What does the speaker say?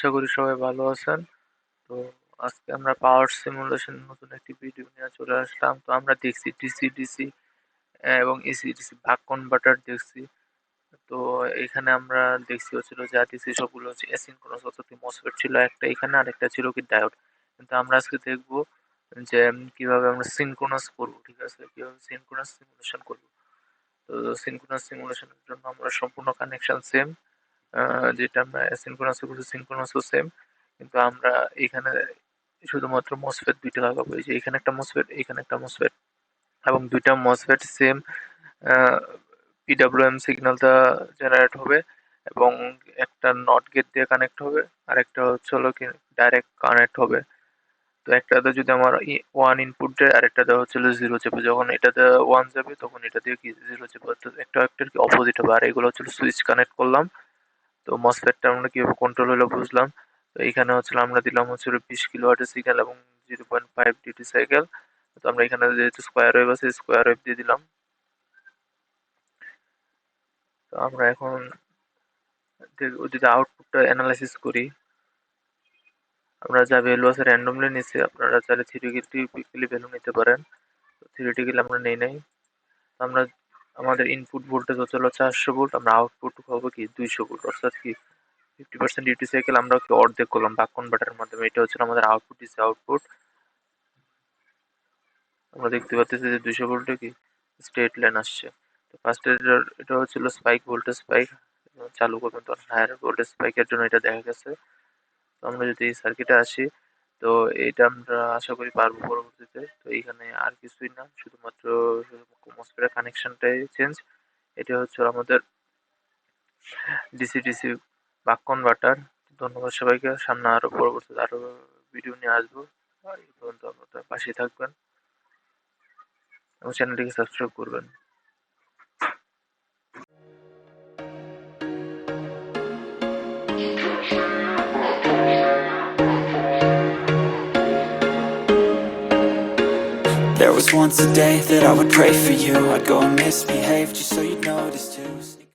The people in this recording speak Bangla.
আশা করি সবাই ভালো আছেন। তো আজকে আমরা পাওয়ার সিমুলেশন নতুন একটি ভিডিও নিয়ে চলে আসলাম। তো আমরা দেখছি ডিসি এবং এসি-ডিসি বাক কনভার্টার দেখছি। তো এখানে আমরা দেখছি হচ্ছিল যে ডিসি সবগুলো হচ্ছে অ্যাসিনক্রোনাস অর্থাৎ মসফেট ছিল একটা এখানে, আরেকটা ছিল কি ডায়োড। কিন্তু আমরা আজকে দেখব যে কিভাবে আমরা সিনক্রোনাস করব, ঠিক আছে? কিভাবে সিনক্রোনাস সিমুলেশন করব। তো সিনক্রোনাস সিমুলেশনের জন্য আমরা সম্পূর্ণ কানেকশন সেম, যেটা আমরা অ্যাসিনক্রোনাসে করছি সিনক্রোনাসও সেম। কিন্তু আমরা এখানে শুধুমাত্র মসফেট দুইটা লাগাবো। এই যে এখানে একটা মসফেট, এখানে একটা মসফেট, এবং দুইটা মসফেট সেম পিডব্লিউএম সিগন্যালটা জেনারেট হবে এবং একটা নট গেট দিয়ে কানেক্ট হবে, আর একটা হচ্ছে হলো কি ডাইরেক্ট কানেক্ট হবে। তো একটাতে যদি আমার ওয়ান ইনপুট দেয় আর একটা দেওয়া হচ্ছে জিরো চেপে, যখন এটাতে ওয়ান যাবে তখন এটা দিয়ে কি জিরো চেপে, অর্থাৎ একটা একটার কি অপোজিট হবে। আর এগুলো হচ্ছে সুইচ কানেক্ট করলাম। তো মসফেটটা আমরা কিভাবে কন্ট্রোল হলো বুঝলাম। তো এখানে হচ্ছে আমরা দিলাম হচ্ছে 20 কিলোওয়াটের সিগন্যাল এবং 0.5 ডিউটি সাইকেল। তো আমরা এখানে যেহেতু স্কোয়ার ওয়েভ আছে স্কোয়ার ওয়েভ দিয়ে দিলাম। তো আমরা এখন যদি আউটপুটটা অ্যানালাইসিস করি, আমরা যা ভ্যালু আছে র্যান্ডমলি নিচ্ছি, আপনারা চাইলে থিওরিটিক্যালি ভ্যালু নিতে পারেন। তো থিওরিটিক্যালি আমরা নেই নাই। আমরা আমাদের ইনপুট ভোল্টেজ হচ্ছে হলো 400 ভোল্ট, আমরা আউটপুট পাবো কি 200 ভোল্ট, অর্থাৎ কি 50% ডিউটি সাইকেল আমরা কি অর্ধেক করলাম বাক কনভার্টারের মাধ্যমে। এটা হচ্ছে আমাদের আউটপুট, ডিসি আউটপুট। আমরা দেখতে পাচ্ছি যে 200 ভোল্টে কি স্ট্রেট লাইন আসছে। তো ফার্স্ট এটা হচ্ছিল স্পাইক, ভোল্টেজ স্পাইক চালু করবেন তখন হায়ার ভোল্টেজ স্পাইকের জন্য এটা দেখা গেছে। তো আমরা যদি এই সার্কিটে আসি, তো এটা আমরা আশা করি পারবো পরবর্তীতে। তো এইখানে আর কিছুই না, শুধুমাত্র মসফেটের কানেকশনটাই চেঞ্জ। এটা হচ্ছে আমাদের ডিসি বাক কনভার্টার। ধন্যবাদ সবাইকে। সামনে আরো পরবর্তীতে আরো ভিডিও নিয়ে আসবো। এই পর্যন্ত আপনারা পাশেই থাকবেন এবং চ্যানেলটিকে সাবস্ক্রাইব করবেন। There was once a day that I would pray for you. I'd go and misbehave just so you'd notice